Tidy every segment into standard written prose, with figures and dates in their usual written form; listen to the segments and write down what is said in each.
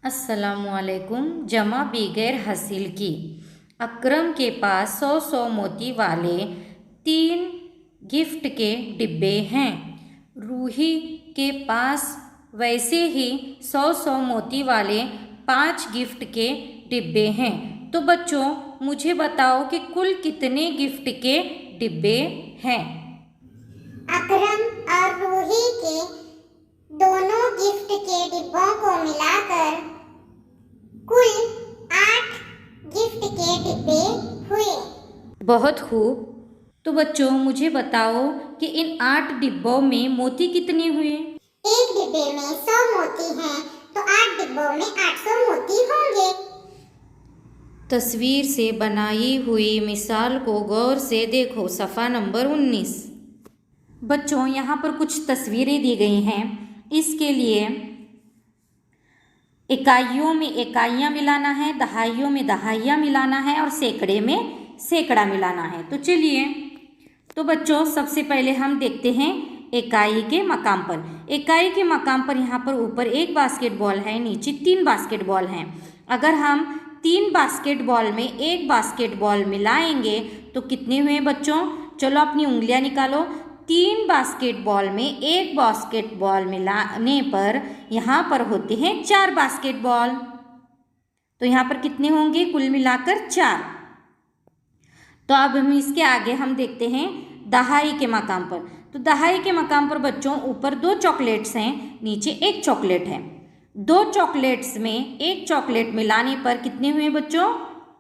अस्सलामुअलैकुम। जमा बगैर हासिल की। अकरम के पास 100 मोती वाले 3 गिफ्ट के डिब्बे हैं। रूही के पास वैसे ही 100 मोती वाले 5 गिफ्ट के डिब्बे हैं। तो बच्चों मुझे बताओ कि कुल कितने गिफ्ट के डिब्बे हैं। अकरम और रूही के दोनों गिफ्ट के डिब्बों को मिलाकर कुल 8 गिफ्ट के डिब्बे हुए। बहुत खूब। तो बच्चों मुझे बताओ कि इन 8 डिब्बों में मोती कितने हुए। एक डिब्बे में 100 मोती हैं तो 8 डिब्बों में 800 मोती होंगे। तस्वीर से बनाई हुई मिसाल को गौर से देखो, सफ़ा नंबर 19। बच्चों यहाँ पर कुछ तस्वीरें दी गई हैं। इसके लिए इकाइयों में इकाइयाँ मिलाना है, दहाइयों में दहाइयाँ मिलाना है और सैकड़े में सैकड़ा मिलाना है। तो चलिए, तो बच्चों सबसे पहले हम देखते हैं इकाई के मकाम पर। इकाई के मकाम पर यहाँ पर ऊपर 1 बास्केटबॉल है, नीचे 3 बास्केटबॉल हैं। अगर हम 3 बास्केटबॉल में 1 बास्केटबॉल मिलाएंगे तो कितने हुए बच्चों? चलो अपनी उंगलियां निकालो। 3 बास्केटबॉल में 1 बास्केटबॉल मिलाने पर यहाँ पर होते हैं 4 बास्केटबॉल। तो यहाँ पर कितने होंगे? कुल मिलाकर 4। तो अब हम इसके आगे हम देखते हैं दहाई के मकाम पर। तो दहाई के मकाम पर बच्चों ऊपर 2 चॉकलेट्स हैं, नीचे 1 चॉकलेट है। 2 चॉकलेट्स में 1 चॉकलेट मिलाने पर कितने हुए बच्चों?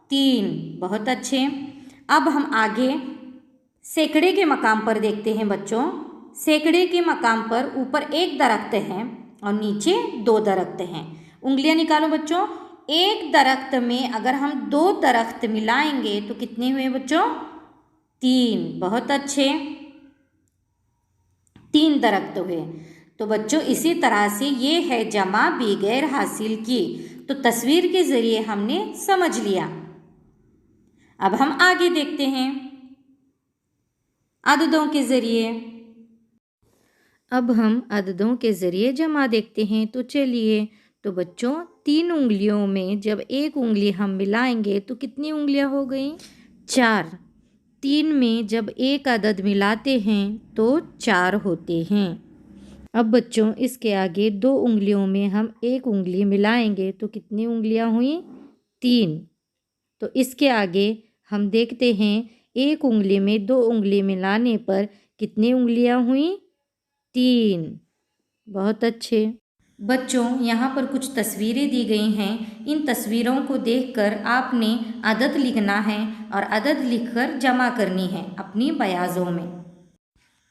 3। बहुत अच्छे। अब हम आगे सैकड़े के मकाम पर देखते हैं बच्चों। सैकड़े के मकाम पर ऊपर 1 दरख्त है और नीचे 2 दरख्त हैं। उंगलियां निकालो बच्चों। 1 दरख्त में अगर हम 2 दरख्त मिलाएंगे तो कितने हुए बच्चों? 3। बहुत अच्छे, 3 दरख्त हुए। तो बच्चों इसी तरह से ये है जमा बगैर हासिल की। तो तस्वीर के ज़रिए हमने समझ लिया। अब हम आगे देखते हैं अददों के ज़रिए। अब हम अददों के ज़रिए जमा देखते हैं। तो चलिए, तो बच्चों 3 उंगलियों में जब 1 उंगली हम मिलाएंगे तो कितनी उंगलियां हो गई? 4। 3 में जब 1 अदद मिलाते हैं तो 4 होते हैं। अब बच्चों इसके आगे 2 उंगलियों में हम 1 उंगली मिलाएंगे तो कितनी उंगलियां हुई? 3। तो इसके आगे हम देखते हैं 1 उंगली में 2 उंगली मिलाने पर कितनी उंगलियां हुई? 3। बहुत अच्छे। बच्चों यहाँ पर कुछ तस्वीरें दी गई हैं। इन तस्वीरों को देखकर आपने अदद लिखना है और अदद लिखकर जमा करनी है अपनी बयाज़ों में।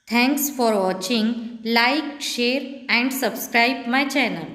Thanks for watching. Like, share and subscribe my channel.